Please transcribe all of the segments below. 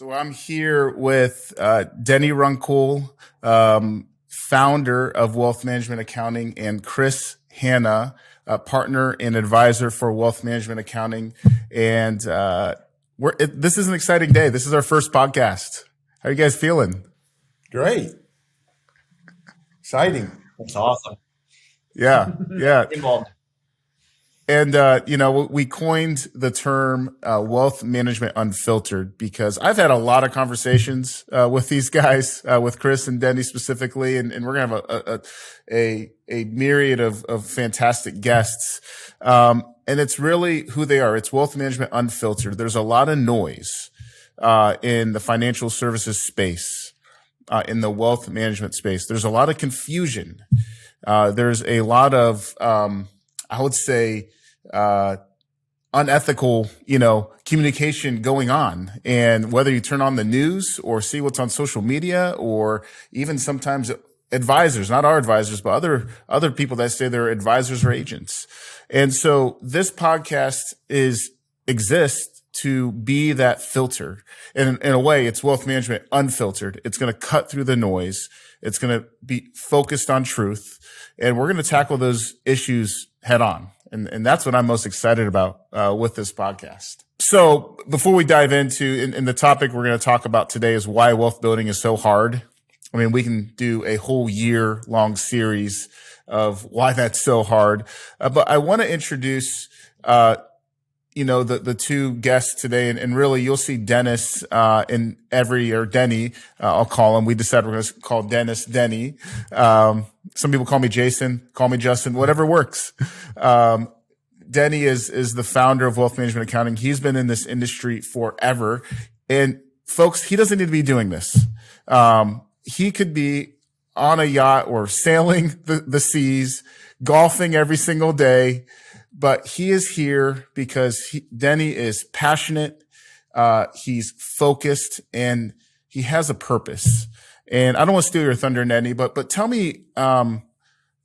So I'm here with Dennis Runkle, founder of Wealth Management Accounting, and Kris Hannah, partner and advisor for Wealth Management Accounting. And this is an exciting day. This is our first podcast. How are you guys feeling? Great. Exciting. That's awesome. Yeah. Involved. And, we coined the term Wealth Management Unfiltered because I've had a lot of conversations with these guys, with Kris and Denny specifically, and we're going to have a myriad of fantastic guests. And it's really who they are. It's Wealth Management Unfiltered. There's a lot of noise in the financial services space, in the wealth management space. There's a lot of confusion. There's a lot of, I would say, unethical, communication going on. And whether you turn on the news or see what's on social media, or even sometimes advisors, not our advisors, but other people that say they're advisors or agents. And so this podcast exists to be that filter. And in a way, it's Wealth Management Unfiltered. It's going to cut through the noise. It's going to be focused on truth. And we're going to tackle those issues head on. And that's what I'm most excited about with this podcast. So before we dive into in the topic we're going to talk about today is why wealth building is so hard. I mean, we can do a whole year-long series of why that's so hard. But I want to introduce the two guests today, and really you'll see Dennis in Denny, I'll call him. We decided we're going to call Dennis Denny. Some people call me Jason, call me Justin, whatever works. Denny is the founder of Wealth Management Accounting. He's been in this industry forever. And folks, he doesn't need to be doing this. He could be on a yacht or sailing the seas, golfing every single day. But he is here because Denny is passionate, he's focused, and he has a purpose. And I don't want to steal your thunder, Denny, but tell me,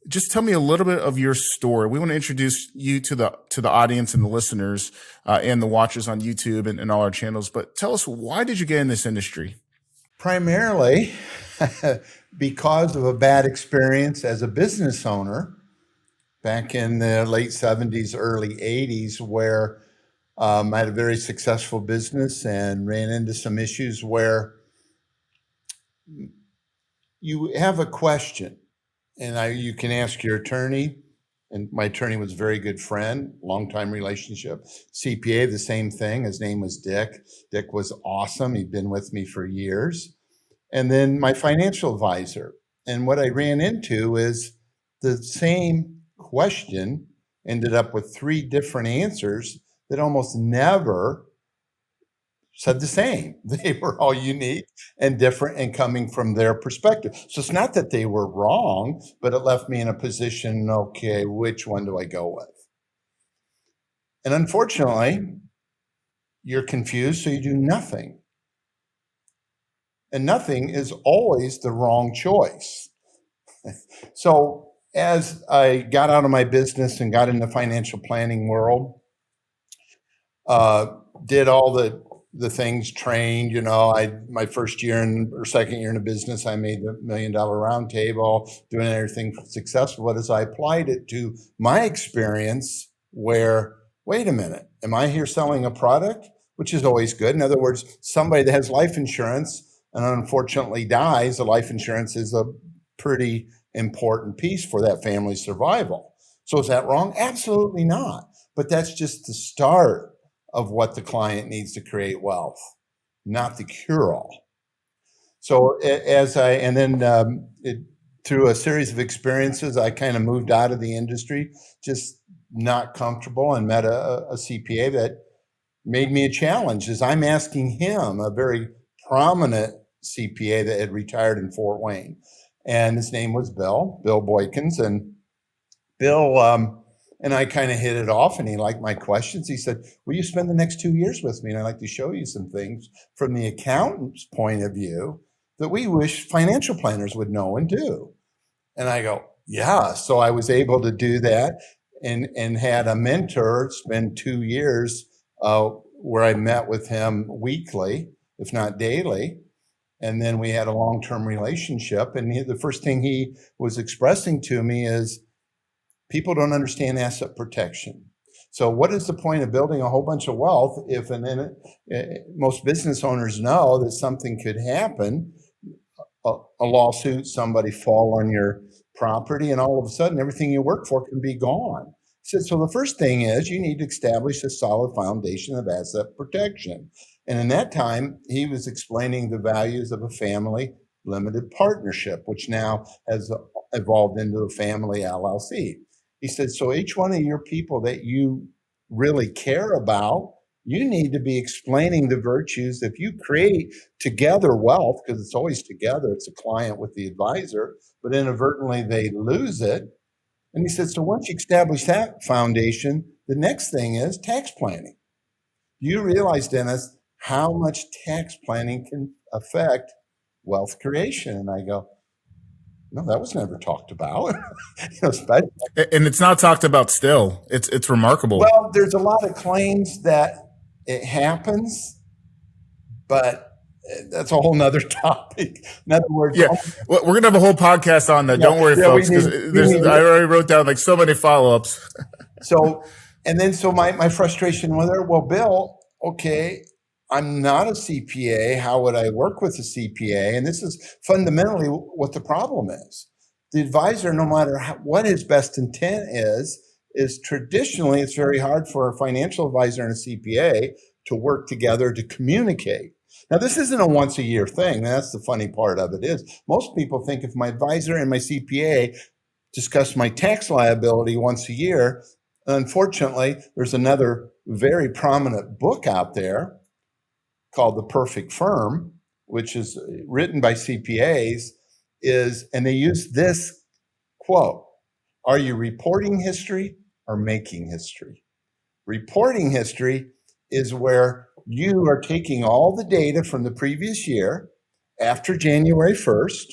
just tell me a little bit of your story. We want to introduce you to the audience and the listeners and the watchers on YouTube and all our channels. But tell us, why did you get in this industry? Primarily because of a bad experience as a business owner back in the late 70s, early 80s, where I had a very successful business and ran into some issues where you have a question and you can ask your attorney. And my attorney was a very good friend, longtime relationship. CPA, the same thing. His name was Dick. Dick was awesome. He'd been with me for years. And then my financial advisor. And what I ran into is the same question ended up with three different answers that almost never said the same. They were all unique and different and coming from their perspective. So it's not that they were wrong, but it left me in a position, okay, which one do I go with? And unfortunately, you're confused, so you do nothing. And nothing is always the wrong choice. So as I got out of my business and got in the financial planning world, did all the things, trained, my first year or second year in the business, I made the $1 million round table, doing everything successful. But as I applied it to my experience where, wait a minute, am I here selling a product? Which is always good. In other words, somebody that has life insurance and unfortunately dies, the life insurance is a pretty important piece for that family's survival. So is that wrong? Absolutely not. But that's just the start of what the client needs to create wealth, not the cure-all. So through a series of experiences, I kind of moved out of the industry, just not comfortable, and met a CPA that made me a challenge as I'm asking him, a very prominent CPA that had retired in Fort Wayne. And his name was Bill Boykins. And Bill and I kind of hit it off, and he liked my questions. He said, will you spend the next 2 years with me? And I'd like to show you some things from the accountant's point of view that we wish financial planners would know and do. And I go, yeah. So I was able to do that and had a mentor spend 2 years where I met with him weekly if not daily. And then we had a long-term relationship. And the first thing he was expressing to me is people don't understand asset protection. So what is the point of building a whole bunch of wealth if most business owners know that something could happen, a lawsuit, somebody fall on your property, and all of a sudden everything you work for can be gone. He said, so the first thing is you need to establish a solid foundation of asset protection. And in that time, he was explaining the values of a family limited partnership, which now has evolved into a family LLC. He said, so each one of your people that you really care about, you need to be explaining the virtues. If you create together wealth, because it's always together, it's a client with the advisor, but inadvertently they lose it. And he said, so once you establish that foundation, the next thing is tax planning. Do you realize, Dennis, how much tax planning can affect wealth creation? And I go, no, that was never talked about. And it's not talked about still. It's remarkable. Well, there's a lot of claims that it happens, but that's a whole nother topic. In other words, yeah, we're going to have a whole podcast on that. Yeah, don't worry, folks, because I already wrote down like so many follow-ups. So my frustration with her, well, Bill, okay, I'm not a CPA. How would I work with a CPA? And this is fundamentally what the problem is. The advisor, no matter what his best intent is traditionally, it's very hard for a financial advisor and a CPA to work together to communicate. Now, this isn't a once a year thing. That's the funny part of it is most people think if my advisor and my CPA discuss my tax liability once a year, unfortunately, there's another very prominent book out there called The Perfect Firm, which is written by CPAs, and they use this quote, are you reporting history or making history? Reporting history is where you are taking all the data from the previous year after January 1st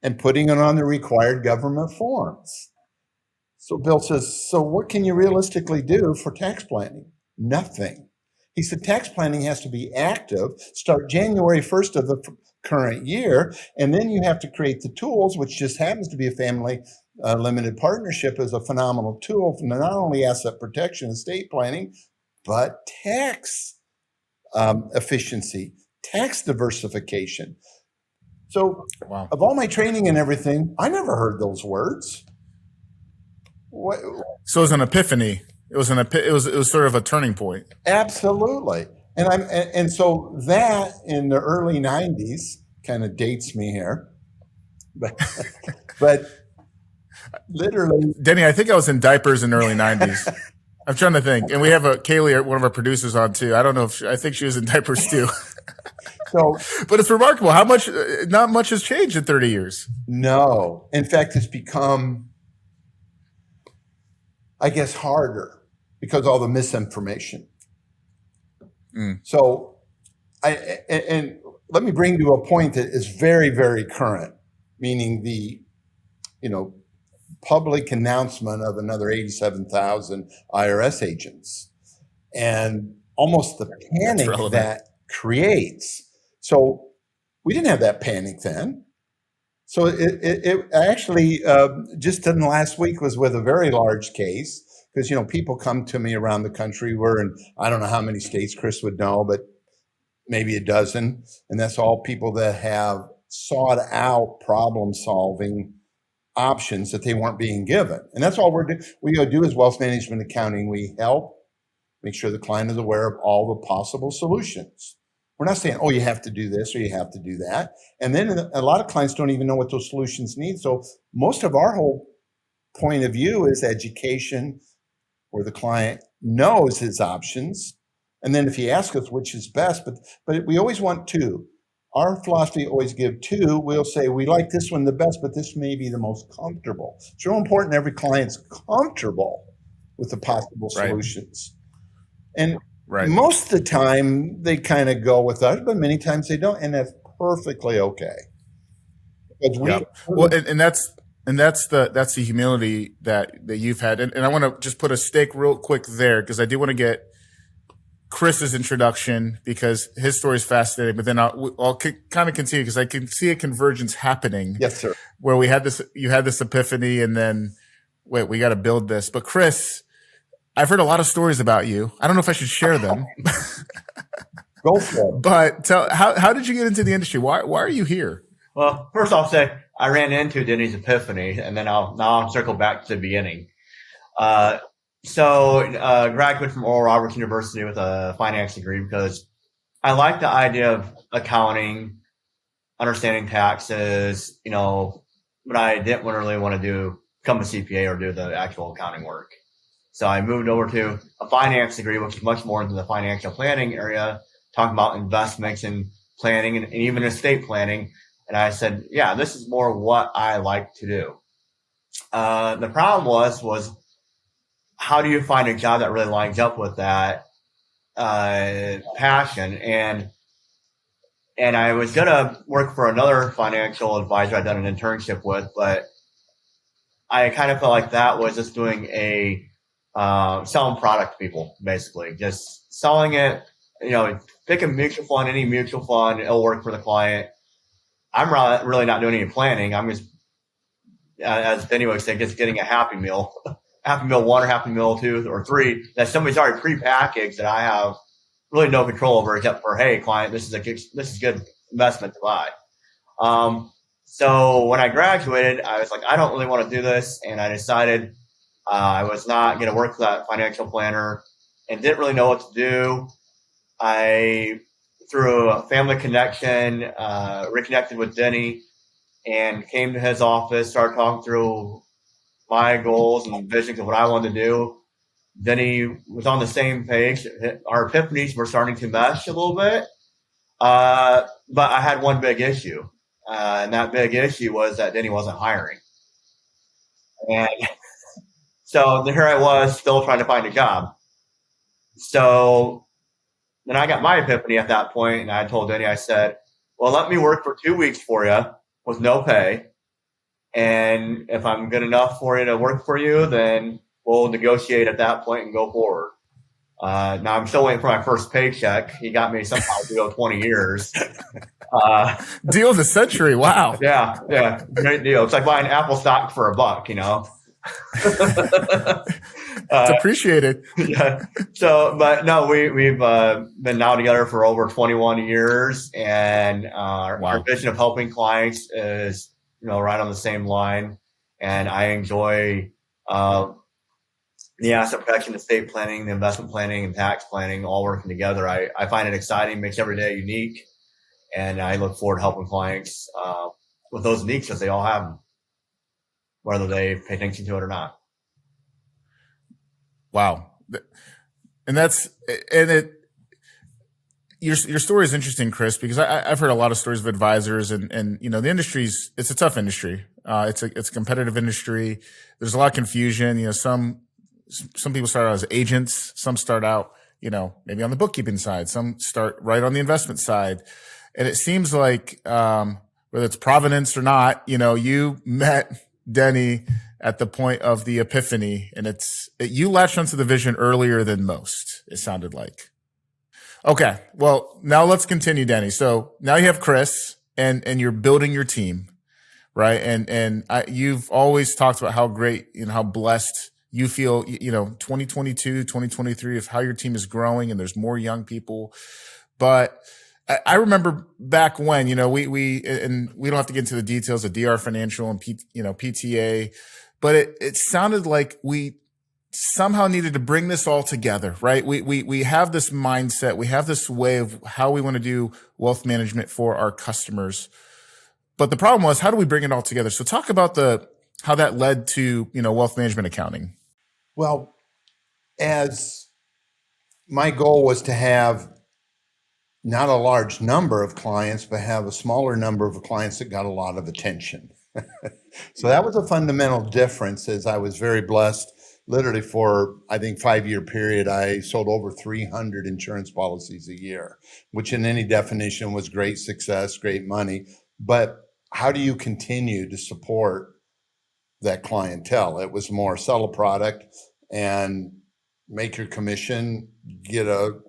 and putting it on the required government forms. So Bill says, so what can you realistically do for tax planning? Nothing. He said, tax planning has to be active, start January 1st of the current year, and then you have to create the tools, which just happens to be a family limited partnership is a phenomenal tool for not only asset protection and estate planning, but tax efficiency, tax diversification. So wow. Of all my training and everything, I never heard those words. What? So it was an epiphany. It was sort of a turning point. Absolutely. And so that in the early 90s kind of dates me here. But literally, Denny, I think I was in diapers in the early 90s. I'm trying to think. And we have Kaylee, one of our producers, on too. I don't know I think she was in diapers too. So, but it's remarkable how much, not much has changed in 30 years. No. In fact, it's become, I guess, harder because of all the misinformation. So and let me bring to a point that is very, very current, meaning the, public announcement of another 87,000 IRS agents and almost the panic that creates. So we didn't have that panic then. So it actually just in the last week was with a very large case because, people come to me around the country. We're in, I don't know how many states Kris would know, but maybe a dozen. And that's all people that have sought out problem solving options that they weren't being given. And that's all we go do is wealth management accounting. We help make sure the client is aware of all the possible solutions. We're not saying, oh, you have to do this or you have to do that. And then a lot of clients don't even know what those solutions need. So most of our whole point of view is education, where the client knows his options. And then if he asks us which is best, but we always want two. Our philosophy always give two. We'll say we like this one the best, but this may be the most comfortable. It's real important every client's comfortable with the possible solutions. And most of the time they kind of go with us, but many times they don't, and that's perfectly okay. Well, and that's the humility that you've had, and I want to just put a stake real quick there because I do want to get Kris's introduction because his story is fascinating, but then I'll kind of continue because I can see a convergence happening. Yes, sir. Where you had this epiphany and then, wait, we got to build this. But Kris, I've heard a lot of stories about you. I don't know if I should share them. Go for it. But how did you get into the industry? Why are you here? Well, first I'll say I ran into Denny's epiphany, and then I'll circle back to the beginning. Graduated from Oral Roberts University with a finance degree because I like the idea of accounting, understanding taxes, but I didn't really want to become a CPA or do the actual accounting work. So I moved over to a finance degree, which is much more into the financial planning area, talking about investments and planning and even estate planning. And I said, yeah, this is more what I like to do. The problem was how do you find a job that really lines up with that passion? And I was going to work for another financial advisor I'd done an internship with, but I kind of felt like that was just doing selling product to people, basically. Just selling it, pick a mutual fund, any mutual fund, it'll work for the client. I'm really not doing any planning. I'm just, as Denny would say, just getting a Happy Meal. Happy Meal 1 or Happy Meal 2 or 3 that somebody's already prepackaged that I have really no control over except for, hey, client, this is good investment to buy. So when I graduated, I was like, I don't really want to do this. And I decided I was not going to work for that financial planner and didn't really know what to do. Through a family connection, reconnected with Denny and came to his office, started talking through my goals and visions of what I wanted to do. Denny was on the same page. Our epiphanies were starting to mesh a little bit. But I had one big issue. And that big issue was that Denny wasn't hiring. And so here I was still trying to find a job. So then I got my epiphany at that point, and I told Denny, I said, well, let me work for 2 weeks for you with no pay. And if I'm good enough for you to work for you, then we'll negotiate at that point and go forward. Now I'm still waiting for my first paycheck. He got me somehow to go 20 years. Deal of the century. Wow. Yeah. Great deal. It's like buying Apple stock for $1, It's appreciated. Yeah. So, but no, we've been now together for over 21 years, and our vision of helping clients is, right on the same line. And I enjoy the asset protection, estate planning, the investment planning, and tax planning all working together. I find it exciting, makes every day unique, and I look forward to helping clients with those needs because they all have them, whether they pay attention to it or not. Wow. And your story is interesting, Kris, because I've heard a lot of stories of advisors and the industry's, it's a tough industry. It's a competitive industry. There's a lot of confusion. Some people start out as agents. Some start out, maybe on the bookkeeping side. Some start right on the investment side. And it seems like, whether it's providence or not, you met Denny at the point of the epiphany, and you latched onto the vision earlier than most, it sounded like. Okay. Well, now let's continue, Denny. So now you have Kris and you're building your team, right? And you've always talked about how great, how blessed you feel, 2022, 2023 of how your team is growing and there's more young people. But I remember back when, we don't have to get into the details of DR Financial and PTA, but it sounded like we somehow needed to bring this all together, right? We have this mindset. We have this way of how we want to do wealth management for our customers. But the problem was, how do we bring it all together? So talk about how that led to, wealth management accounting. Well, as my goal was to have not a large number of clients, but have a smaller number of clients that got a lot of attention. So that was a fundamental difference, as I was very blessed. Literally for, I think, 5-year period, I sold over 300 insurance policies a year, which in any definition was great success, great money. But how do you continue to support that clientele? It was more sell a product and make your commission, get a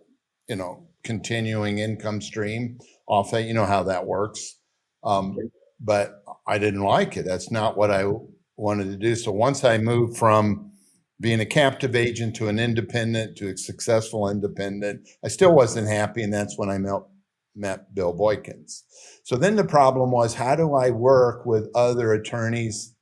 continuing income stream off that. You know how that works. But I didn't like it. That's not what I wanted to do. So once I moved from being a captive agent to an independent to a successful independent, I still wasn't happy. And that's when I met Bill Boykins. So then the problem was, how do I work with other attorneys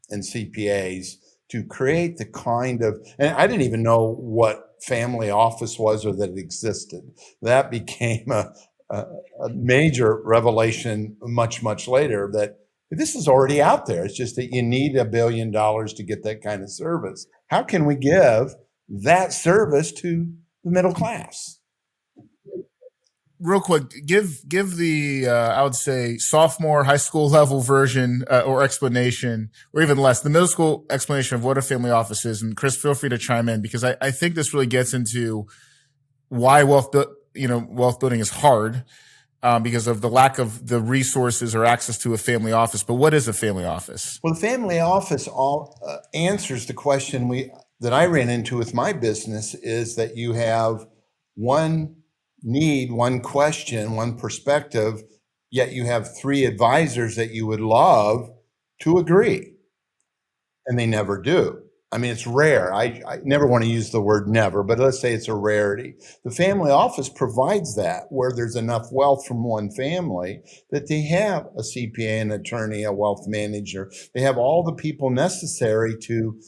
and CPAs to create the kind of, and I didn't even know what family office was or that it existed. That became a major revelation much, much later, that this is already out there. It's just that you need $1 billion to get that kind of service. How can we give that service to the middle class? Real quick, give the I would say sophomore high school level version or explanation, or even less, the middle school explanation of what a family office is. And Kris, feel free to chime in, because I think this really gets into why wealth building is hard, because of the lack of the resources or access to a family office. But what is a family office? Well, the family office answers the question that I ran into with my business, is that you have one need, one question, one perspective, yet you have 3 advisors that you would love to agree, and they never do. I mean, it's rare. I never want to use the word never, but let's say it's a rarity. The family office provides that, where there's enough wealth from one family that they have a CPA, an attorney, a wealth manager. They have all the people necessary to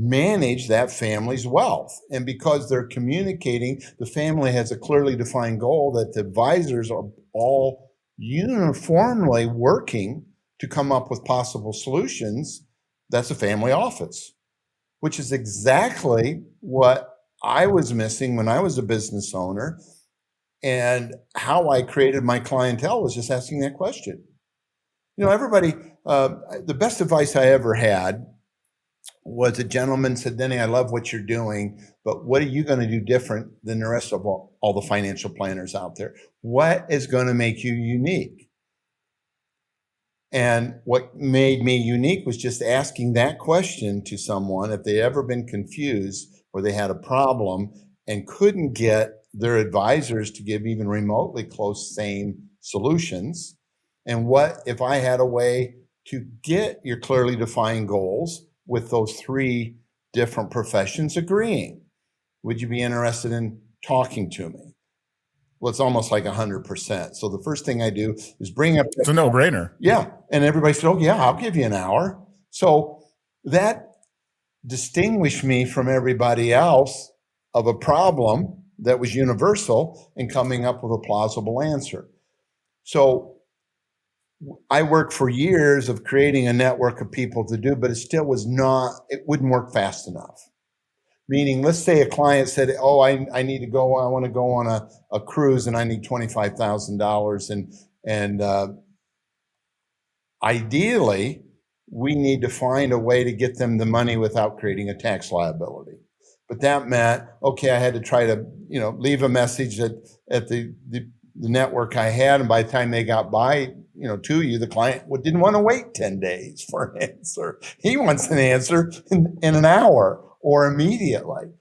manage that family's wealth. And because they're communicating, the family has a clearly defined goal that the advisors are all uniformly working to come up with possible solutions. That's a family office, which is exactly what I was missing when I was a business owner. And how I created my clientele was just asking that question. Everybody, the best advice I ever had was a gentleman said, "Denny, I love what you're doing, but what are you going to do different than the rest of all the financial planners out there? What is going to make you unique?" And what made me unique was just asking that question to someone if they ever been confused or they had a problem and couldn't get their advisors to give even remotely close same solutions. And what if I had a way to get your clearly defined goals with those 3 different professions agreeing? Would you be interested in talking to me? Well, it's almost like 100%. So the first thing I do is bring up. It's a no-brainer. Yeah. And everybody said, "Oh, yeah, I'll give you an hour." So that distinguished me from everybody else of a problem that was universal and coming up with a plausible answer. So I worked for years of creating a network of people to do, but it wouldn't work fast enough. Meaning, let's say a client said, "Oh, I need to go, I want to go on a cruise and I need $25,000. And ideally, we need to find a way to get them the money without creating a tax liability." But that meant, okay, I had to try to, leave a message at the network I had. And by the time they got to you, the client didn't want to wait 10 days for an answer. He wants an answer in an hour or immediately.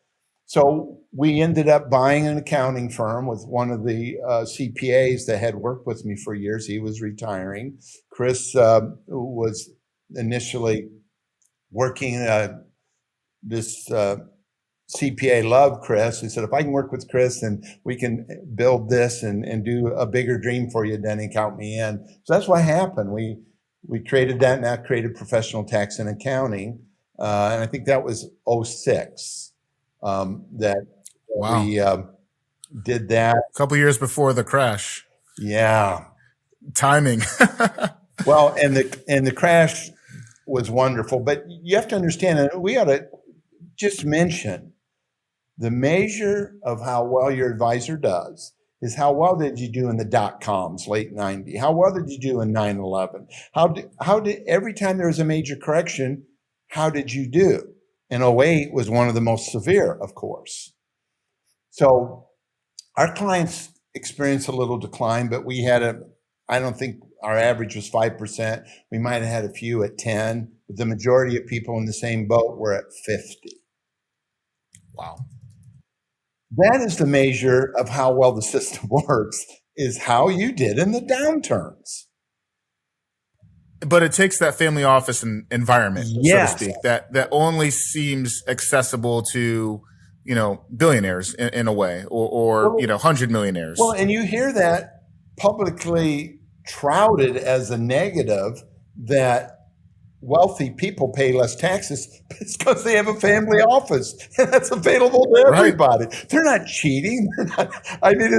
So we ended up buying an accounting firm with one of the CPAs that had worked with me for years. He was retiring. Kris was initially working. This CPA loved Kris. He said, "If I can work with Kris and we can build this and do a bigger dream for you, Denny, count me in." So that's what happened. We created that, and that created Professional Tax and Accounting. And I think that was 2006 that Wow. we did that. A couple years before the crash. Yeah. Timing. Well, and the crash was wonderful, but you have to understand, and we ought to just mention, the measure of how well your advisor does is how well did you do in the dot-coms, late 90? How well did you do in 9/11? How did every time there was a major correction, how did you do? And 2008 was one of the most severe, of course. So our clients experienced a little decline, but we had I don't think our average was 5%. We might have had a few at 10, but the majority of people in the same boat were at 50. Wow. That is the measure of how well the system works, is how you did in the downturns. But it takes that family office environment, Yes. so to speak, that only seems accessible to, billionaires in a way, or 100 millionaires. Well, and you hear that publicly touted as a negative, that wealthy people pay less taxes. It's because they have a family office and that's available to everybody. Right. They're not cheating. They're not, I mean,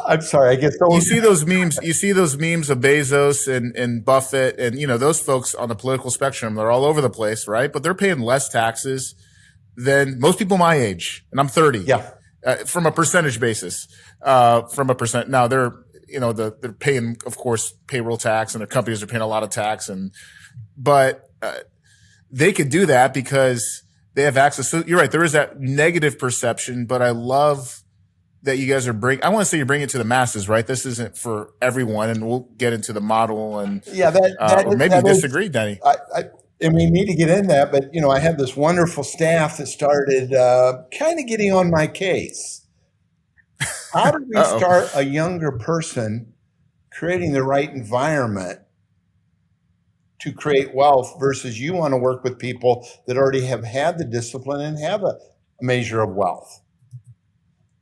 I'm sorry. I guess you see those memes. You see those memes of Bezos and Buffett, and those folks on the political spectrum. They're all over the place, right? But they're paying less taxes than most people my age, and I'm 30. Yeah, from a percentage basis. Now they're they're paying, of course, payroll tax, and their companies are paying a lot of tax, but they could do that because they have access. So you're right. There is that negative perception, but I love that you guys are I want to say you bring it to the masses, right? This isn't for everyone, and we'll get into the model and or maybe you disagree, Denny. And we need to get in that, but I have this wonderful staff that started kind of getting on my case. How do we start a younger person creating the right environment to create wealth versus you want to work with people that already have had the discipline and have a measure of wealth?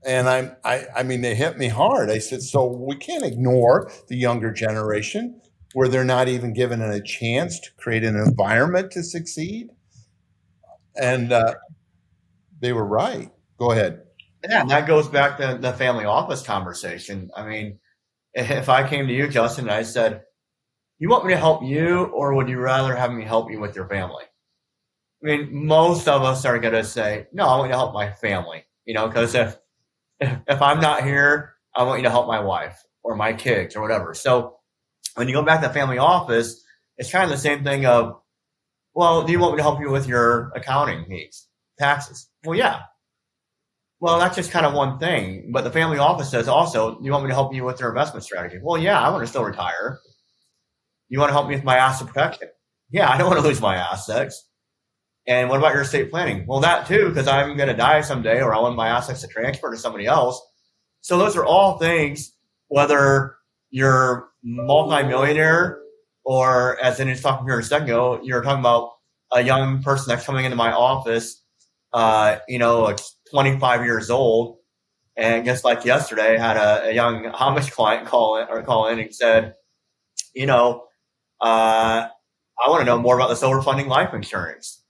And I mean, they hit me hard. I said, so we can't ignore the younger generation where they're not even given a chance to create an environment to succeed. And they were right. Go ahead. Yeah, and that goes back to the family office conversation. I mean, if I came to you, Justin, and I said, you want me to help you, or would you rather have me help you with your family? I mean, most of us are going to say, no, I want you to help my family, because if I'm not here, I want you to help my wife or my kids or whatever. So when you go back to the family office, it's kind of the same thing of, well, do you want me to help you with your accounting needs, taxes? Well, yeah. Well, that's just kind of one thing. But the family office says also, you want me to help you with your investment strategy? Well, yeah, I want to still retire. You want to help me with my asset protection? Yeah, I don't want to lose my assets. And what about your estate planning? Well, that too, because I'm going to die someday, or I want my assets to transfer to somebody else. So those are all things, whether you're multimillionaire or, as Dennis was talking here a second ago, you're talking about a young person that's coming into my office, it's 25 years old. And just like yesterday, I had a young Amish client call in and said, I want to know more about this overfunding life insurance,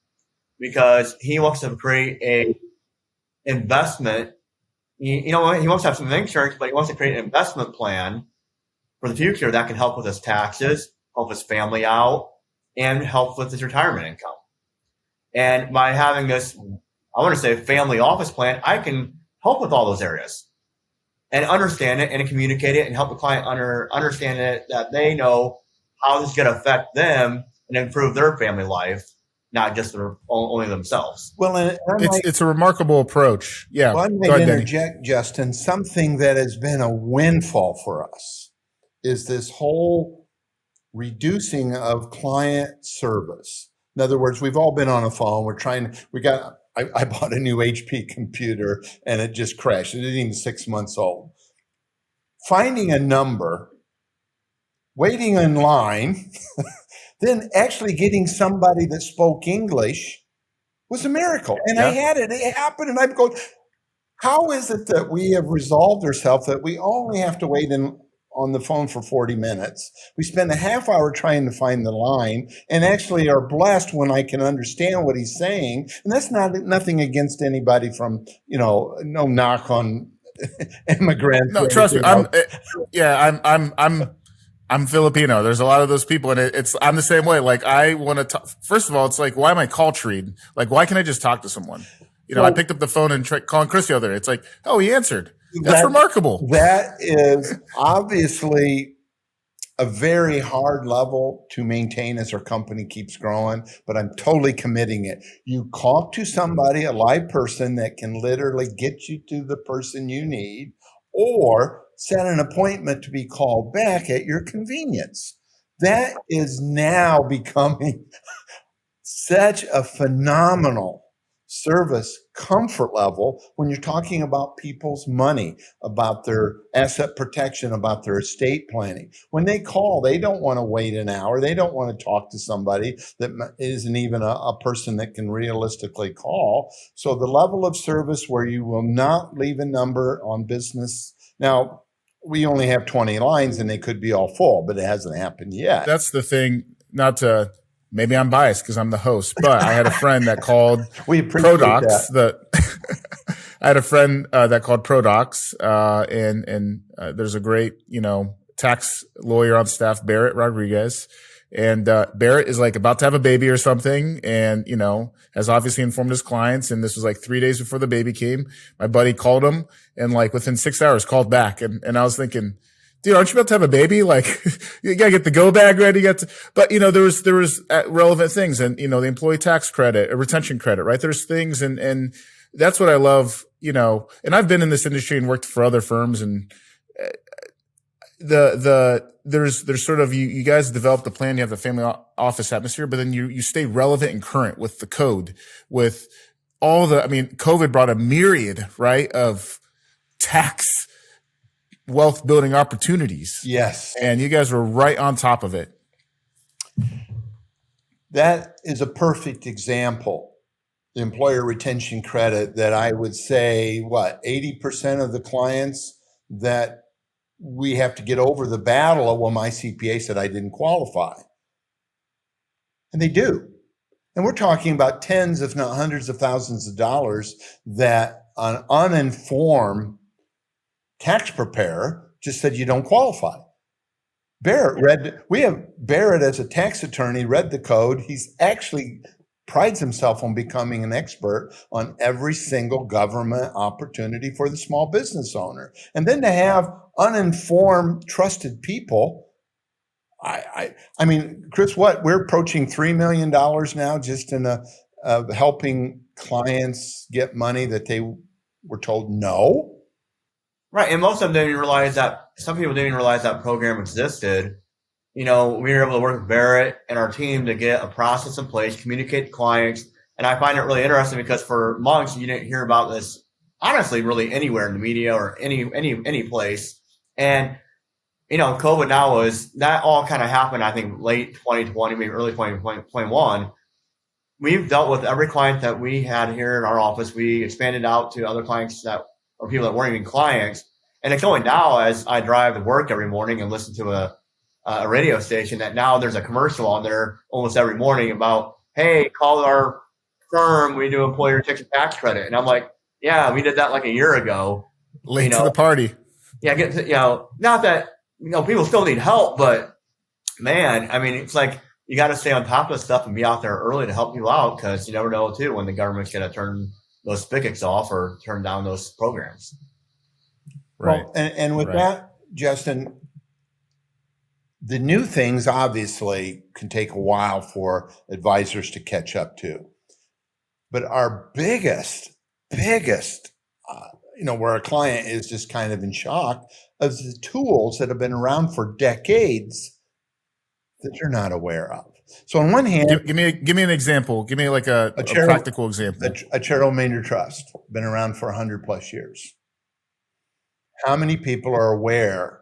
because he wants to create a investment. He wants to have some insurance, but he wants to create an investment plan for the future that can help with his taxes, help his family out, and help with his retirement income. And by having this, I want to say, family office plan, I can help with all those areas and understand it and communicate it and help the client understand it, that they know how this is going to affect them and improve their family life, not just only themselves. Well, it's a remarkable approach. Yeah. Well, I might interject, Justin. Something that has been a windfall for us is this whole reducing of client service. In other words, we've all been on a phone. I bought a new HP computer and it just crashed. It isn't even 6 months old. Finding a number, waiting in line, then actually getting somebody that spoke English was a miracle. And I had it. It happened. And I'm going, how is it that we have resolved ourselves that we only have to wait on the phone for 40 minutes? We spend a half hour trying to find the line and actually are blessed when I can understand what he's saying. And that's nothing against anybody from, no knock on immigrants. No, trust me. I'm Filipino. There's a lot of those people, and I'm the same way. Like, I want to talk. First of all, it's like, why am I call treed? Like, why can't I just talk to someone? I picked up the phone and tried calling Kris the other day. It's like, oh, he answered. That's remarkable. That is obviously a very hard level to maintain as our company keeps growing, but I'm totally committing it. You talk to somebody, a live person that can literally get you to the person you need, or set an appointment to be called back at your convenience. That is now becoming such a phenomenal service comfort level when you're talking about people's money, about their asset protection, about their estate planning. When they call, they don't want to wait an hour. They don't want to talk to somebody that isn't even a person that can realistically call. So the level of service where you will not leave a number on business. Now, we only have 20 lines and they could be all full, but it hasn't happened yet. That's the thing, not to, maybe I'm biased because I'm the host, but I had a friend that called We appreciate Prodocs I had a friend that called Prodocs, and there's a great, tax lawyer on staff, Barrett Rodriguez. And Barrett is like about to have a baby or something, and has obviously informed his clients. And this was like 3 days before the baby came. My buddy called him, and like within 6 hours, called back. And I was thinking, dude, aren't you about to have a baby? Like, you gotta get the go bag ready. But there was relevant things, and the employee tax credit, a retention credit, right? There's things, and that's what I love. And I've been in this industry and worked for other firms, and there's sort of, you guys develop the plan, you have the family office atmosphere, but then you stay relevant and current with the code, with all COVID brought a myriad, right, of tax wealth building opportunities. Yes. And you guys were right on top of it. That is a perfect example. The employer retention credit that I would say, 80% of the clients that we have to get over the battle of, well, my CPA said I didn't qualify. And they do. And we're talking about tens, if not hundreds of thousands of dollars that an uninformed tax preparer just said you don't qualify. We have Barrett as a tax attorney, read the code. He's actually prides himself on becoming an expert on every single government opportunity for the small business owner. And then to have uninformed, trusted people. I mean, Kris, we're approaching $3 million now just in helping clients get money that they were told no. Right. And most of them didn't even realize that, some people didn't even realize that program existed. We were able to work with Barrett and our team to get a process in place, communicate to clients. And I find it really interesting because for months, you didn't hear about this, honestly, really anywhere in the media or any place. And, COVID now that all kind of happened, I think, late 2020, maybe early 2021. We've dealt with every client that we had here in our office. We expanded out to other clients or people that weren't even clients. And it's going now as I drive to work every morning and listen to a radio station that now there's a commercial on there almost every morning about, hey, call our firm. We do employer retention tax credit. And I'm like, yeah, we did that like a year ago. Late to the party. Yeah. Not that, people still need help, but man, I mean, it's like, you got to stay on top of stuff and be out there early to help you out. Cause you never know too, when the government's going to turn those spigots off or turn down those programs. Right. Well, and with that, Justin, the new things obviously can take a while for advisors to catch up to. But our biggest, where a client is just kind of in shock, is the tools that have been around for decades that you're not aware of. So on one hand, give me an example. Give me like a practical example. A charitable remainder trust, been around for 100 plus years. How many people are aware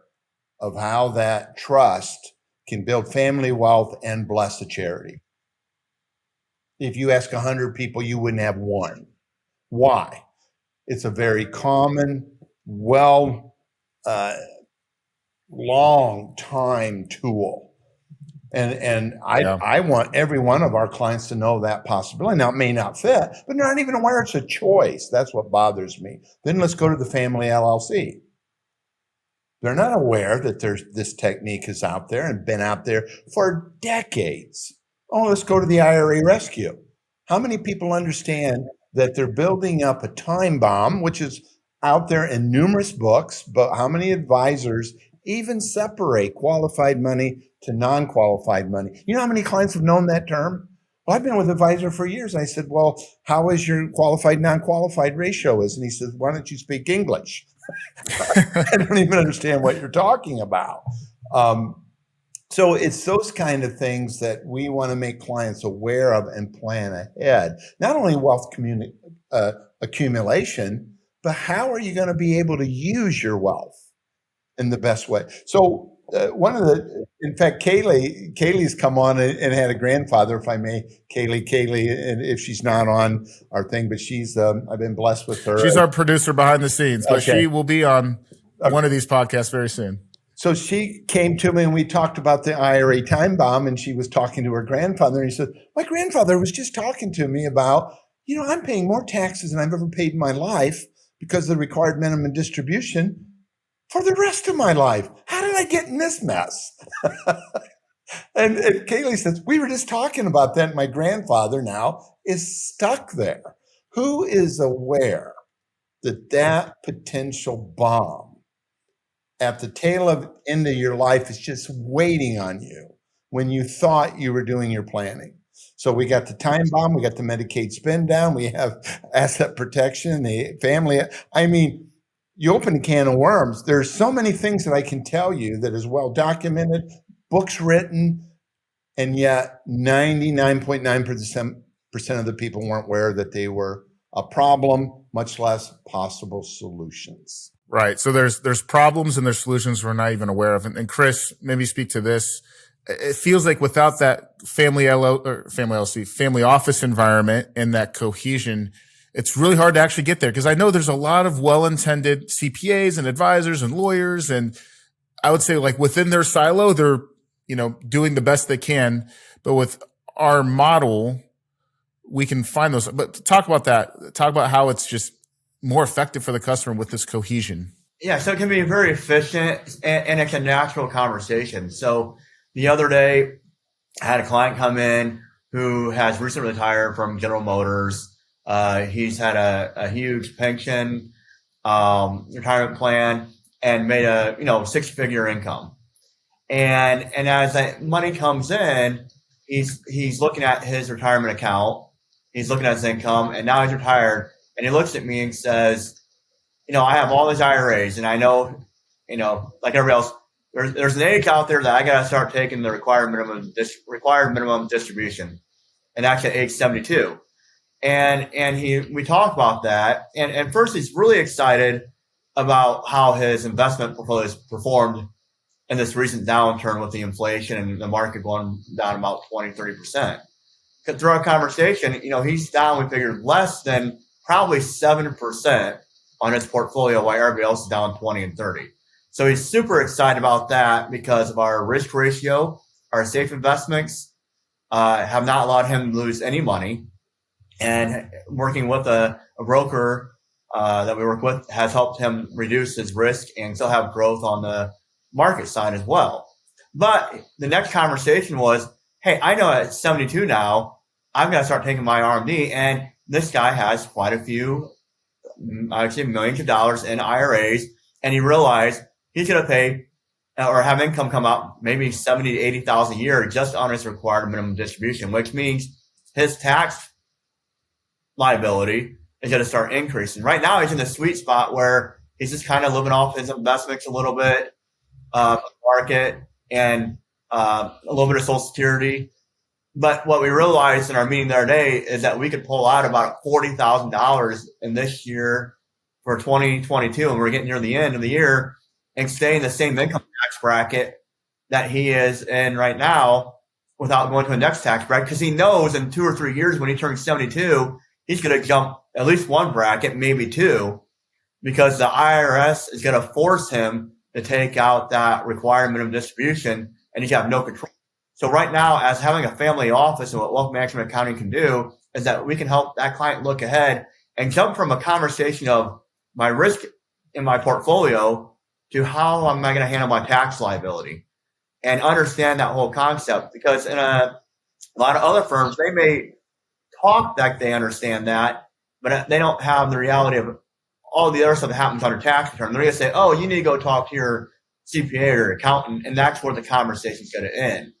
of how that trust can build family wealth and bless a charity? If you ask 100 people, you wouldn't have one. Why? It's a very common, long time tool. And I want every one of our clients to know that possibility. Now, it may not fit, but they're not even aware it's a choice. That's what bothers me. Then let's go to the family LLC. They're not aware that this technique is out there and been out there for decades. Oh, let's go to the IRA rescue. How many people understand that they're building up a time bomb, which is out there in numerous books, but how many advisors even separate qualified money to non-qualified money? You know how many clients have known that term? Well, I've been with an advisor for years. I said, well, how is your qualified, non-qualified ratio is? And he says, why don't you speak English? I don't even understand what you're talking about. So it's those kind of things that we want to make clients aware of and plan ahead. Not only wealth accumulation, but how are you going to be able to use your wealth in the best way? So in fact, Kaylee's come on and had a grandfather, if I may, Kaylee, and if she's not on our thing, but she's, I've been blessed with her. She's our producer behind the scenes, but she will be on one of these podcasts very soon. So she came to me and we talked about the IRA time bomb, and she was talking to her grandfather, and he said, my grandfather was just talking to me about, I'm paying more taxes than I've ever paid in my life because of the required minimum distribution for the rest of my life. How did I get in this mess? and Kaylee says, we were just talking about that. My grandfather now is stuck there. Who is aware that potential bomb at the tail end of your life is just waiting on you when you thought you were doing your planning? So we got the time bomb, we got the Medicaid spend down, we have asset protection, the family. I mean, you open a can of worms. There's so many things that I can tell you that is well documented, books written, and yet 99.9% of the people weren't aware that they were a problem, much less possible solutions. Right. So there's problems and there's solutions we're not even aware of. And Kris, maybe speak to this. It feels like without that family office environment and that cohesion, it's really hard to actually get there. Because I know there's a lot of well-intended CPAs and advisors and lawyers, and I would say like within their silo, they're doing the best they can. But with our model, we can find those. But talk about that. Talk about how it's just more effective for the customer with this cohesion. Yeah, so it can be very efficient, and it's a natural conversation. So the other day, I had a client come in who has recently retired from General Motors. He's had a huge pension, retirement plan, and made a 6-figure income. And as that money comes in, he's looking at his retirement account. He's looking at his income, and now he's retired. And he looks at me and says, I have all these IRAs, and I know, like everybody else, there's an age out there that I got to start taking the required minimum distribution, and that's at age 72. And we talked about that, and first he's really excited about how his investment portfolio has performed in this recent downturn with the inflation and the market going down about 20-30%. Through our conversation, he's down, we figured, less than probably 7% on his portfolio, while everybody else is down 20 and 30. So he's super excited about that because of our risk ratio. Our safe investments have not allowed him to lose any money. And working with a broker that we work with has helped him reduce his risk and still have growth on the market side as well. But the next conversation was, hey, I know at 72 now, I'm going to start taking my RMD, and this guy has quite a few, I would say millions of dollars in IRAs, and he realized he's going to pay or have income come out maybe 70 to 80,000 a year just on his required minimum distribution, which means his tax liability is going to start increasing. Right now, he's in the sweet spot where he's just kind of living off his investments a little bit, market, and a little bit of Social Security. But what we realized in our meeting the other day is that we could pull out about $40,000 in this year for 2022, and we're getting near the end of the year, and stay in the same income tax bracket that he is in right now without going to a next tax bracket, because he knows in 2 or 3 years when he turns 72, he's going to jump at least one bracket, maybe two, because the IRS is going to force him to take out that required minimum distribution, and he's got no control. So right now, as having a family office and what wealth management accounting can do is that we can help that client look ahead and jump from a conversation of my risk in my portfolio to how am I going to handle my tax liability, and understand that whole concept. Because in a lot of other firms, they may talk like they understand that, but they don't have the reality of all the other stuff that happens under tax return. They're going to say, oh, you need to go talk to your CPA or accountant, and that's where the conversation's going to end.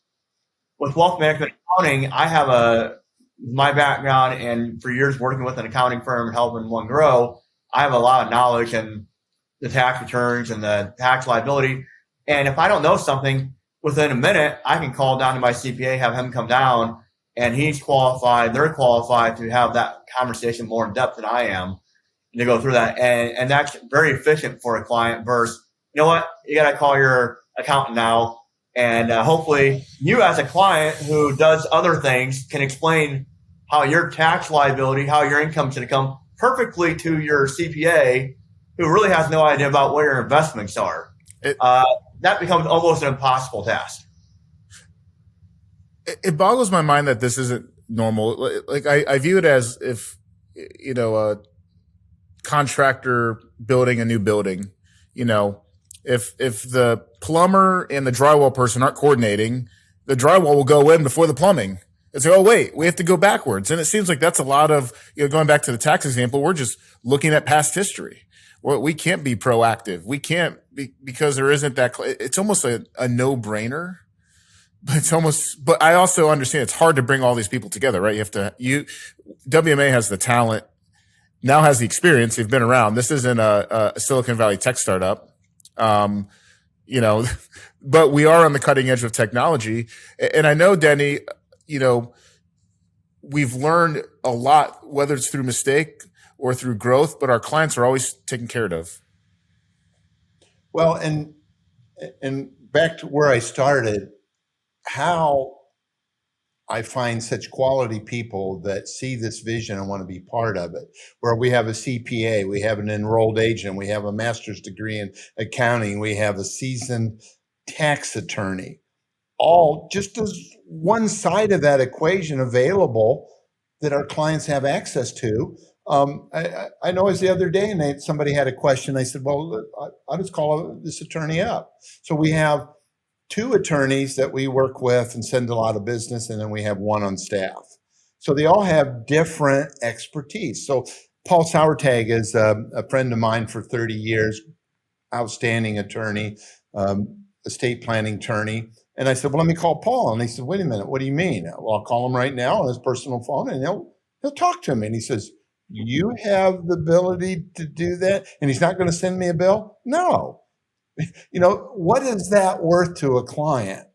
With wealth management accounting, I have my background, and for years working with an accounting firm and helping one grow, I have a lot of knowledge in the tax returns and the tax liability. And if I don't know something, within a minute, I can call down to my CPA, have him come down and he's qualified, they're qualified to have that conversation more in depth than I am to go through that. And that's very efficient for a client versus, you know what, you got to call your accountant now. And hopefully you as a client who does other things can explain how your tax liability, how your income should come perfectly to your CPA who really has no idea about where your investments are. That becomes almost an impossible task. It boggles my mind that this isn't normal. Like I view it as if, a contractor building a new building, if the plumber and the drywall person aren't coordinating, the drywall will go in before the plumbing. And say, oh, wait, we have to go backwards. And it seems like that's a lot of, going back to the tax example, we're just looking at past history. We can't be proactive. We can't be, because there isn't that, it's almost a no-brainer. But I also understand it's hard to bring all these people together, right? WMA has the talent, now has the experience. They've been around. This isn't a Silicon Valley tech startup. But we are on the cutting edge of technology. And I know, Denny, we've learned a lot, whether it's through mistake or through growth, but our clients are always taken care of. Well, and back to where I started, how I find such quality people that see this vision and want to be part of it, where we have a CPA, we have an enrolled agent, we have a master's degree in accounting, we have a seasoned tax attorney, all just as one side of that equation available that our clients have access to. I know it was the other day and somebody had a question. I said, well, I'll just call this attorney up. So we have 2 attorneys that we work with and send a lot of business, and then we have 1 on staff. So they all have different expertise. So Paul Sauertag is a friend of mine for 30 years, outstanding attorney, estate planning attorney. And I said, well, let me call Paul. And he said, wait a minute, what do you mean? Well, I'll call him right now on his personal phone, and he'll talk to me. And he says, you have the ability to do that? And he's not going to send me a bill? No. What is that worth to a client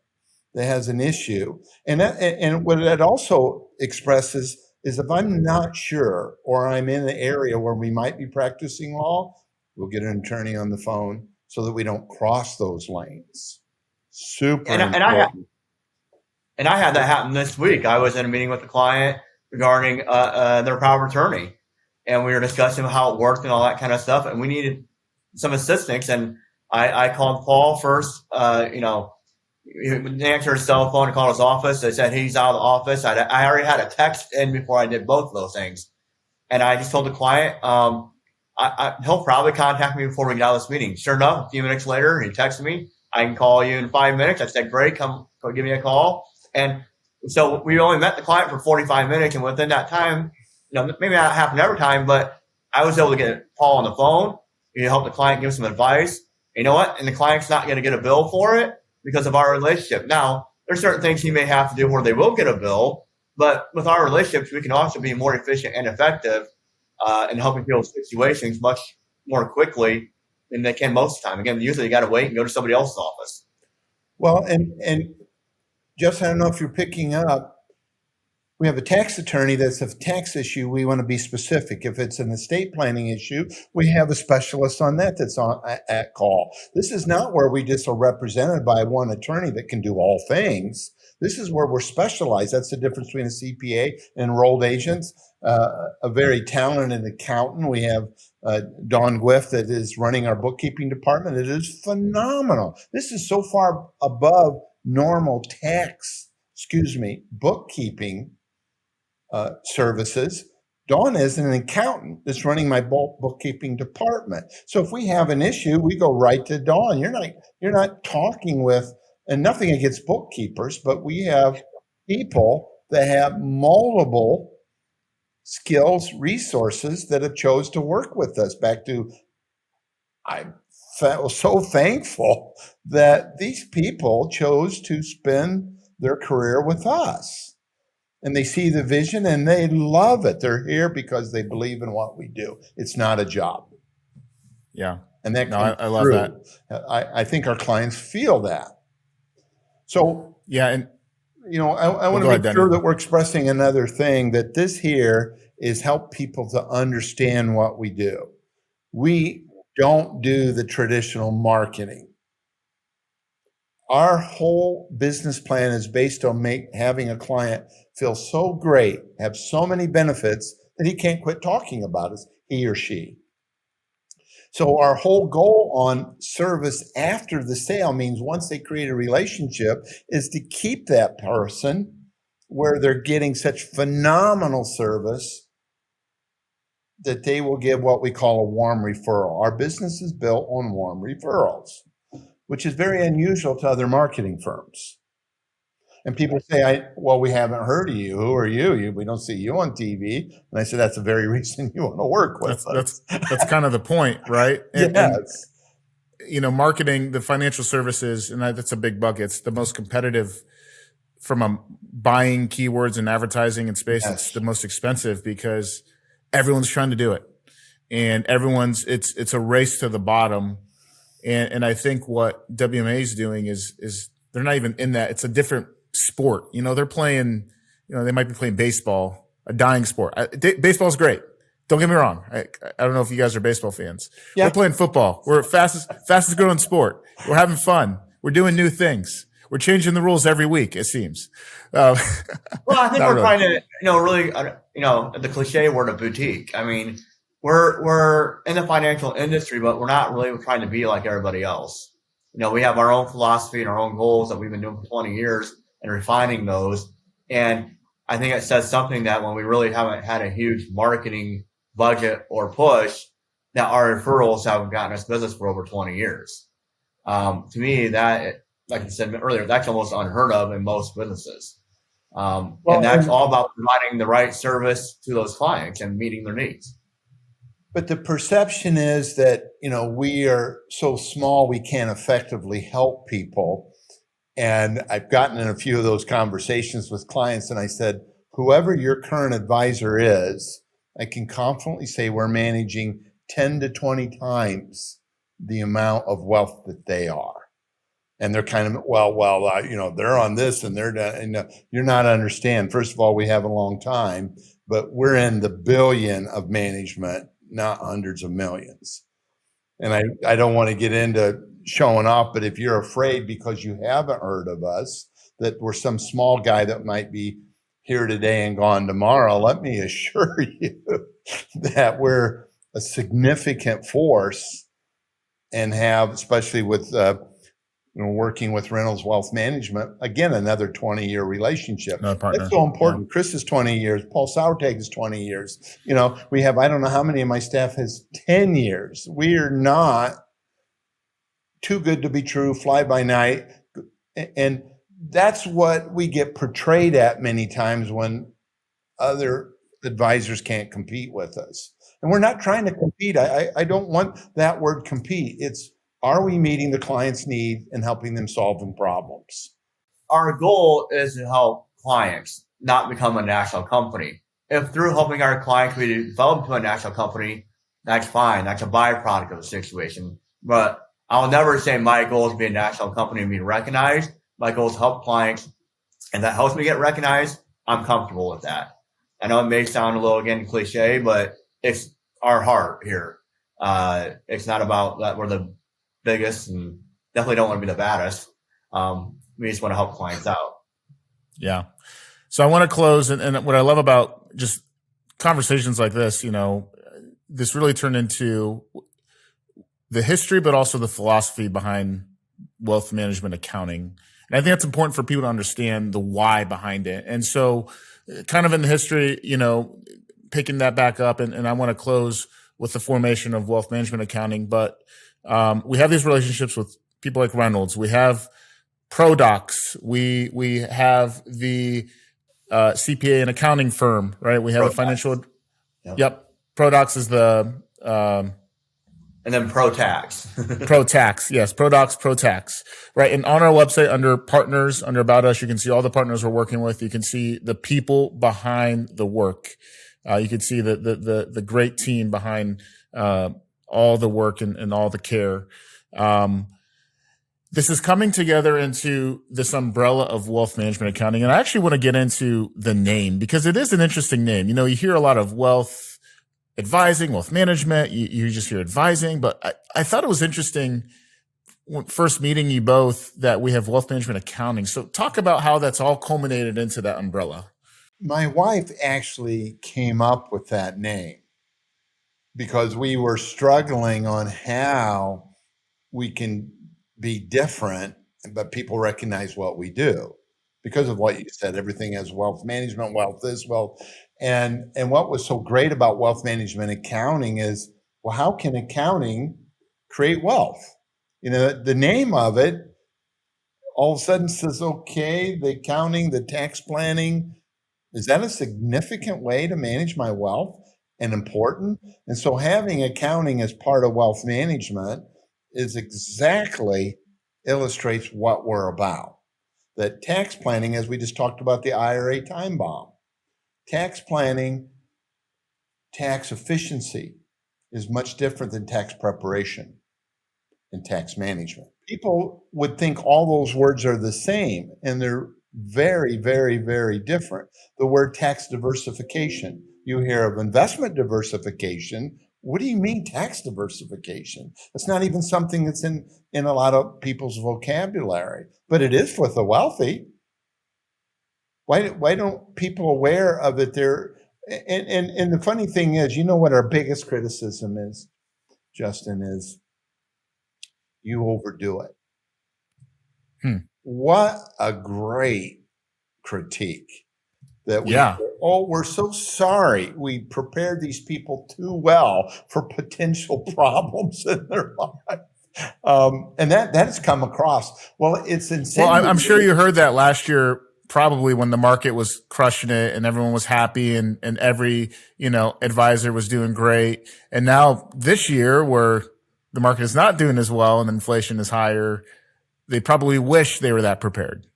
that has an issue? And what that also expresses is if I'm not sure, or I'm in an area where we might be practicing law, we'll get an attorney on the phone so that we don't cross those lanes. Super important. And I had that happen this week. I was in a meeting with a client regarding their power of attorney, and we were discussing how it worked and all that kind of stuff, and we needed some assistance. And I called Paul first. He didn't answer his cell phone. I called his office. They said he's out of the office. I already had a text in before I did both of those things, and I just told the client, he'll probably contact me before we get out of this meeting. Sure enough, a few minutes later, he texted me, I can call you in 5 minutes. I said, great, come give me a call. And so we only met the client for 45 minutes. And within that time, maybe not happen every time, but I was able to get Paul on the phone. Help the client give some advice. You know what? And the client's not going to get a bill for it because of our relationship. Now, there's certain things he may have to do where they will get a bill, but with our relationships, we can also be more efficient and effective in helping people's situations much more quickly than they can most of the time. Again, usually you got to wait and go to somebody else's office. Well, and Justin, I don't know if you're picking up, we have a tax attorney that's a tax issue. We want to be specific. If it's an estate planning issue, we have a specialist on that that's at call. This is not where we just are represented by one attorney that can do all things. This is where we're specialized. That's the difference between a CPA and enrolled agents. A very talented accountant. We have Dawn Gwiff that is running our bookkeeping department. It is phenomenal. This is so far above normal bookkeeping services. Dawn is an accountant that's running my bookkeeping department. So if we have an issue, we go right to Dawn. You're not talking with, and nothing against bookkeepers, but we have people that have multiple skills, resources that have chose to work with us. Back to, I was so thankful that these people chose to spend their career with us. And they see the vision and they love it. They're here because they believe in what we do. It's not a job. Yeah. And that I love that. I think our clients feel that. So yeah, and I want to make sure that we're expressing another thing, that this here is help people to understand what we do. We don't do the traditional marketing. Our whole business plan is based on having a client feel so great, have so many benefits that he can't quit talking about it, he or she. So our whole goal on service after the sale means once they create a relationship is to keep that person where they're getting such phenomenal service that they will give what we call a warm referral. Our business is built on warm referrals, which is very unusual to other marketing firms. And people say, well, we haven't heard of you. Who are you? We don't see you on TV. And I said, that's the very reason you want to work with us. That's kind of the point, right? Yes. And, marketing, the financial services, and that's a big bucket. It's the most competitive from a buying keywords and advertising and space. Yes. It's the most expensive because everyone's trying to do it. And it's a race to the bottom. And I think what WMA is doing is they're not even in that. It's a different sport. They're playing, they might be playing baseball, a dying sport. Baseball is great. Don't get me wrong. I don't know if you guys are baseball fans. Yeah. We're playing football. We're fastest growing sport. We're having fun. We're doing new things. We're changing the rules every week, it seems. Well, I think we're trying to, really, the cliche word of boutique. I mean, we're in the financial industry, but we're not really trying to be like everybody else. We have our own philosophy and our own goals that we've been doing for 20 years and refining those. And I think it says something that when we really haven't had a huge marketing budget or push, that our referrals have gotten us business for over 20 years. To me, that, like I said earlier, that's almost unheard of in most businesses. And that's all about providing the right service to those clients and meeting their needs. But the perception is that, we are so small, we can't effectively help people. And I've gotten in a few of those conversations with clients, and I said, whoever your current advisor is, I can confidently say we're managing 10 to 20 times the amount of wealth that they are. And they're kind of, they're on this and they're not, and you're not understand. First of all, we have a long time, but we're in the billion of management, not hundreds of millions. And I don't want to get into showing off, but if you're afraid because you haven't heard of us, that we're some small guy that might be here today and gone tomorrow, let me assure you that we're a significant force and have, especially with working with Reynolds Wealth Management, again, another 20-year relationship. That's so important. Yeah. Kris is 20 years. Paul Sauertag is 20 years. We have, I don't know how many of my staff has 10 years. We are not too good to be true, fly by night. And that's what we get portrayed at many times when other advisors can't compete with us. And we're not trying to compete. I don't want that word compete. It's, are we meeting the client's need and helping them solving problems? Our goal is to help clients not become a national company. If through helping our clients we develop to a national company, that's fine. That's a byproduct of the situation. But I'll never say my goal is to be a national company and be recognized. My goal is to help clients, and that helps me get recognized. I'm comfortable with that. I know it may sound a little, again, cliche, but it's our heart here. It's not about that we're the biggest and definitely don't want to be the baddest. We just want to help clients out. Yeah. So I want to close. And what I love about just conversations like this, this really turned into the history, but also the philosophy behind wealth management accounting. And I think that's important for people to understand the why behind it. And so kind of in the history, picking that back up, and I want to close with the formation of wealth management accounting. But we have these relationships with people like Reynolds. We have ProDocs. We have the CPA and accounting firm, right? We have a financial. Yep. ProDocs is the. And then ProTax. ProTax, yes. ProDocs, ProTax, right? And on our website, under partners, under About Us, you can see all the partners we're working with. You can see the people behind the work. You can see the great team behind all the work and all the care. this is coming together into this umbrella of wealth management accounting. And I actually want to get into the name because it is an interesting name. You know, you hear a lot of wealth advising, wealth management, you just hear advising, but I thought it was interesting when first meeting you both that we have wealth management accounting. So talk about how that's all culminated into that umbrella. My wife actually came up with that name because we were struggling on how we can be different, but people recognize what we do because of what you said. Everything has wealth management, wealth this, wealth. And what was so great about wealth management accounting is, well, how can accounting create wealth? You know, the name of it all of a sudden says, okay, the accounting, the tax planning, is that a significant way to manage my wealth and important? And so having accounting as part of wealth management is exactly illustrates what we're about. That tax planning, as we just talked about the IRA time bomb, tax planning, tax efficiency is much different than tax preparation and tax management. People would think all those words are the same, and they're very, very, very different. The word tax diversification, you hear of investment diversification. What do you mean tax diversification? It's not even something that's in a lot of people's vocabulary, but it is for the wealthy. Why don't people aware of it? And the funny thing is, you know what our biggest criticism is, Justin, is you overdo it. What a great critique that we're so sorry we prepared these people too well for potential problems in their life. And that has come across. Well, it's insane. Well, I'm sure you heard that last year, probably when the market was crushing it and everyone was happy and every, advisor was doing great. And now this year where the market is not doing as well and inflation is higher, they probably wish they were that prepared.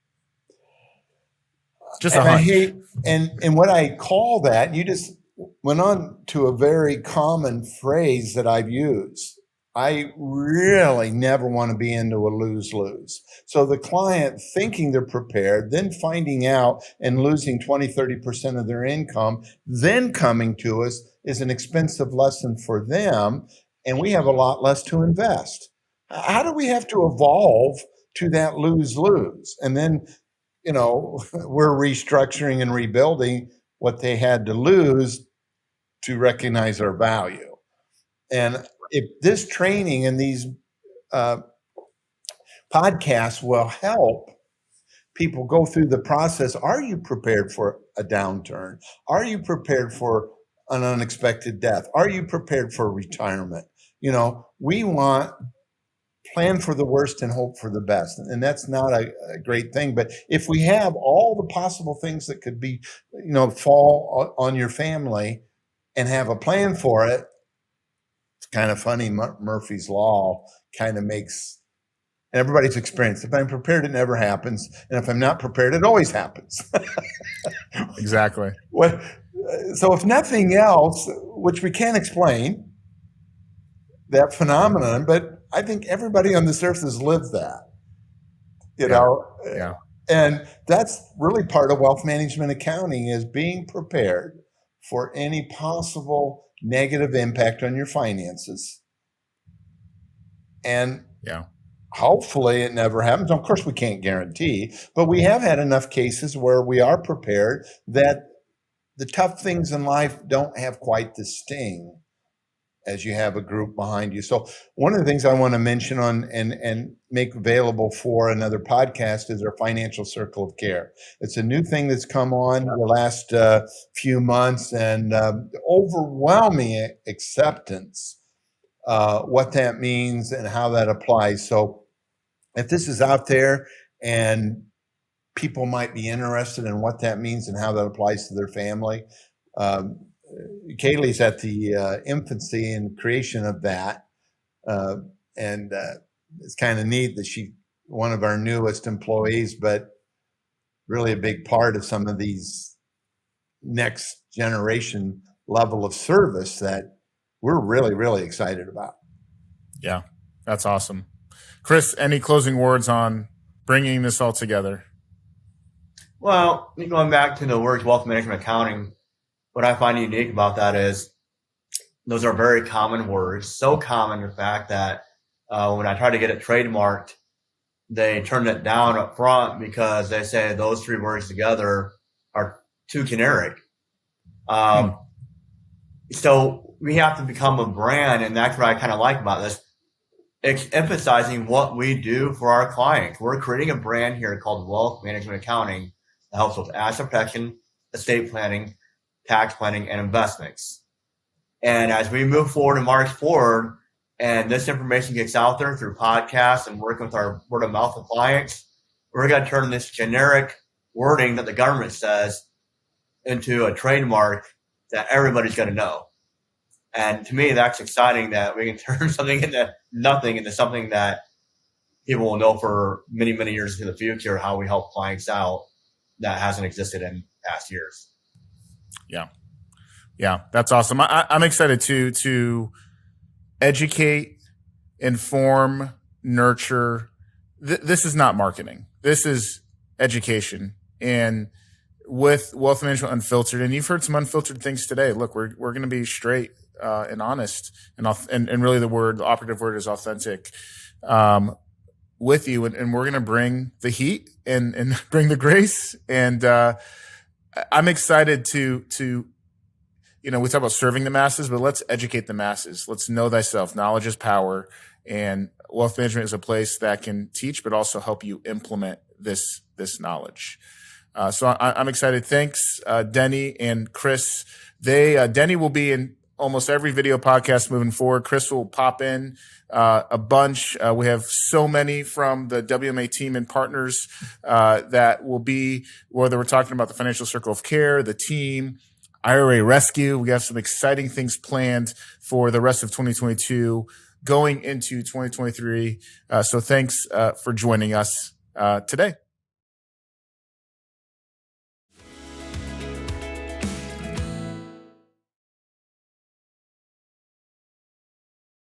Just a hunch. I hate, and what I call that, you just went on to a very common phrase that I've used. I really never want to be into a lose-lose. So the client thinking they're prepared, then finding out and losing 20, 30% of their income, then coming to us is an expensive lesson for them. And we have a lot less to invest. How do we have to evolve to that lose-lose? And then, we're restructuring and rebuilding what they had to lose to recognize our value. And if this training and these podcasts will help people go through the process, are you prepared for a downturn? Are you prepared for an unexpected death? Are you prepared for retirement? We want plan for the worst and hope for the best. And that's not a great thing. But if we have all the possible things that could be, fall on your family and have a plan for it, it's kind of funny. Murphy's Law kind of makes everybody's experience. If I'm prepared, it never happens. And if I'm not prepared, it always happens. Exactly. So if nothing else, which we can't explain, that phenomenon, but I think everybody on this earth has lived that, Yeah. And that's really part of wealth management accounting is being prepared for any possible negative impact on your finances. And hopefully it never happens. Of course, we can't guarantee, but we have had enough cases where we are prepared that the tough things in life don't have quite the sting as you have a group behind you. So one of the things I want to mention on and make available for another podcast is our financial circle of care. It's a new thing that's come on the last few months and overwhelming acceptance, what that means and how that applies. So if this is out there and people might be interested in what that means and how that applies to their family, Kaylee's at the infancy and creation of that. And it's kind of neat that she's one of our newest employees, but really a big part of some of these next generation level of service that we're really, really excited about. Yeah, that's awesome. Kris, any closing words on bringing this all together? Well, going back to the words wealth management accounting, what I find unique about that is those are very common words, so common in fact that when I try to get it trademarked, they turn it down up front because they say those three words together are too generic. So we have to become a brand, and that's what I kind of like about this. It's emphasizing what we do for our clients. We're creating a brand here called Wealth Management Accounting that helps with asset protection, estate planning, tax planning, and investments. And as we move forward and march forward, and this information gets out there through podcasts and working with our word of mouth with clients, we're going to turn this generic wording that the government says into a trademark that everybody's going to know. And to me, that's exciting that we can turn something into nothing into something that people will know for many, many years into the future, how we help clients out that hasn't existed in past years. Yeah, that's awesome. I'm excited to educate, inform, nurture. This is not marketing. This is education. And with Wealth Management Unfiltered, and you've heard some unfiltered things today. Look, we're going to be straight and honest, and really the operative word is authentic with you, and we're going to bring the heat and bring the grace. And I'm excited to we talk about serving the masses, but let's educate the masses. Let's know thyself. Knowledge is power, and wealth management is a place that can teach, but also help you implement this knowledge. So I'm excited. Thanks, Denny and Kris. Denny will be in almost every video podcast moving forward. Kris will pop in a bunch. We have so many from the WMA team and partners that will be, whether we're talking about the Financial Circle of Care, the team, IRA Rescue. We have some exciting things planned for the rest of 2022 going into 2023. So thanks for joining us today.